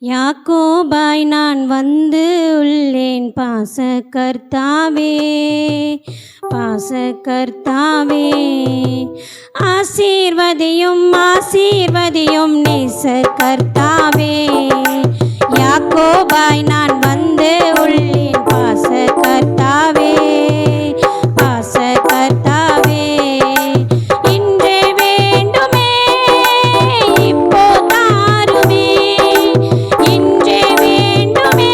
யாக்கோபாய் நான் வந்து உள்ளேன் பாசகர்த்தாவே, பாசகர்த்தாவே. ஆசீர்வதியும் ஆசீர்வதியும் நேசகர்த்தாவே, யாக்கோபாய் நான் வந்து உள்ளேன் பாசகர்த்தாவே, பாசகர்த்தாவே. இன்றே வேண்டுமே இப்போ தாருமே, இன்றே வேண்டுமே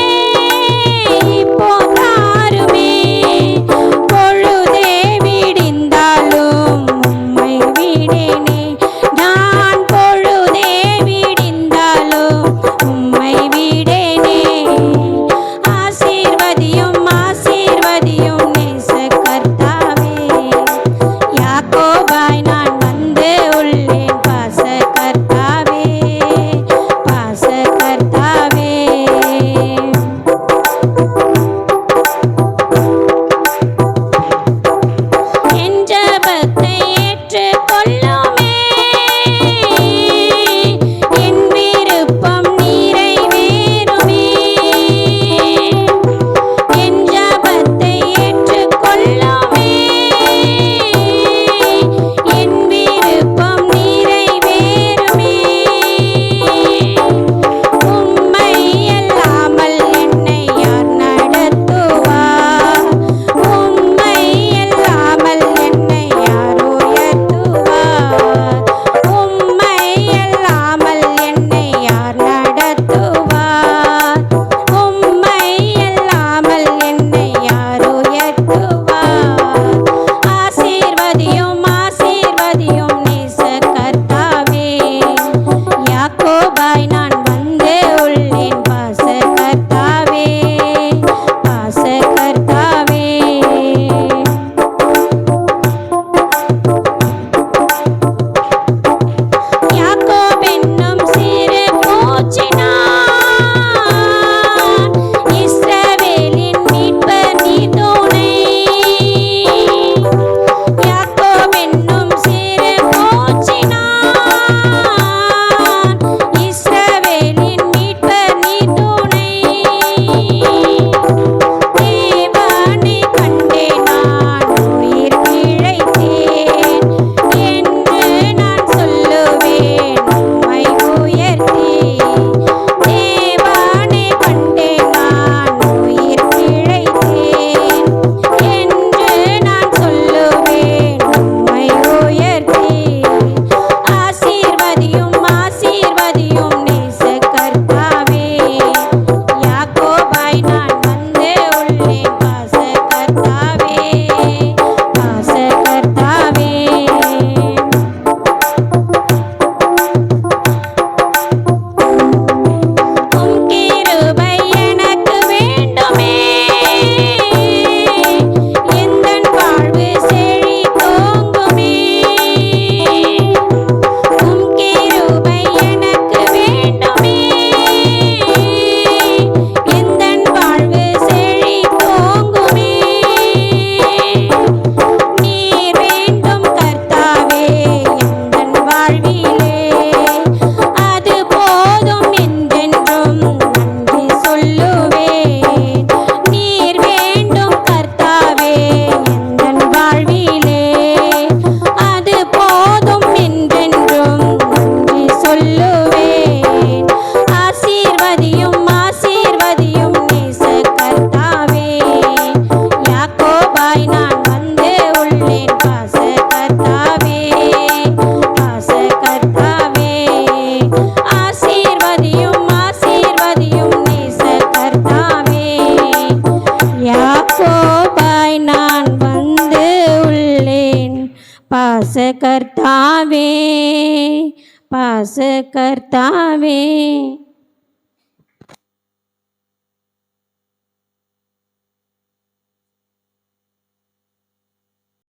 இப்போ தாருமே. பொழுதே விடிந்தாலும் உம்மை விடேனே நான், பொழுதே விடிந்தாலும் உம்மை விடேனே. ஆசீர்வதியும் ஆசீர்வதியும் நேசகர்த்தாவே, யாக்கோபாய் நான் வந்து உள்ளேன் பாசகர்த்தாவே, பாசகர்த்தாவே. என் ஜெபத்தை ஏற்றுக்கொள்ளுமே, என் விருப்பம் நிறைவேறுமே. என் ஜெபத்தை ஏற்றுக்கொள்ளுமே, என் விருப்பம் நிறைவேறுமே. உம்மை அல்லாமல் என்னை யார் நடத்துவார், உம்மை அல்லாமல் என்னை யார் உயர்த்துவார், உம்மை அல்லாமல் என்னை யார் நடத்துவார், உம்மை அல்லாமல் என்னை யார் உயர்த்துவார். ஆசீர்வதியும் ஆசீர்வதியும் நேசகர்த்தாவே, யாக்கோபாய் நான் வந்து உள்ளேன் பாசகர்த்தாவே, பாசகர்த்தாவே. யாக்கோபென்னும் சிறு பூச்சினான், இஸ்ரவேலின் மீட்பர் நீர் துணை. யாக்கோபென்னும் சிறு பூச்சினான், இஸ்ரவேலின் மீட்பர் நீர் துணை. தேவனை கண்டேன் நான் உயிர் பிழைத்தேன் என்று நான் சொல்லுவேன் உம்மை உயர்த்தி. தேவனை கண்டேன் நான் உயிர் பிழைத்தேன் என்று நான் சொல்லுவேன் உம்மை உயர்த்தி. ஆசீர்வதியும் ஆசீர்வதியும் நேசகர்த்தாவே, யாக்கோபாய் நான் வந்து உள்ளேன் பாசகர்த்தாவே, பாசகர்த்தாவே. உம் கிருபை எனக்கு வேண்டுமே, எந்தன் வாழ்வு செழித்தோங்குமே. உம் கிருபை எனக்கு வேண்டுமே, எந்தன் வாழ்வு செழித்தோங்குமே. நீர் வேண்டும் கர்த்தாவே எந்தன் வாழ்விலே, அது போதும் என்றென்றும் நன்றி சொல்லுவேன். நீர் வேண்டும் கர்த்தாவே எந்தன் வாழ்விலே, அது போதும் என்றென்றும் நன்றி சொல்லுவேன். ஆசீர்வதியும் ஆசீர்வதியும் நேசகர்த்தாவே, யாக்கோபாய் நான் வந்து உள்ளேன் பாசகர்த்தாவே, பாசகர்த்தாவே. ஆசீர்வதியும் ஆசீர்வதியும் நேசகர்த்தாவே, யாக்கோபாய் நான் வந்து உள்ளேன் பாசகர்த்தாவே, பாசகர்த்தாவே.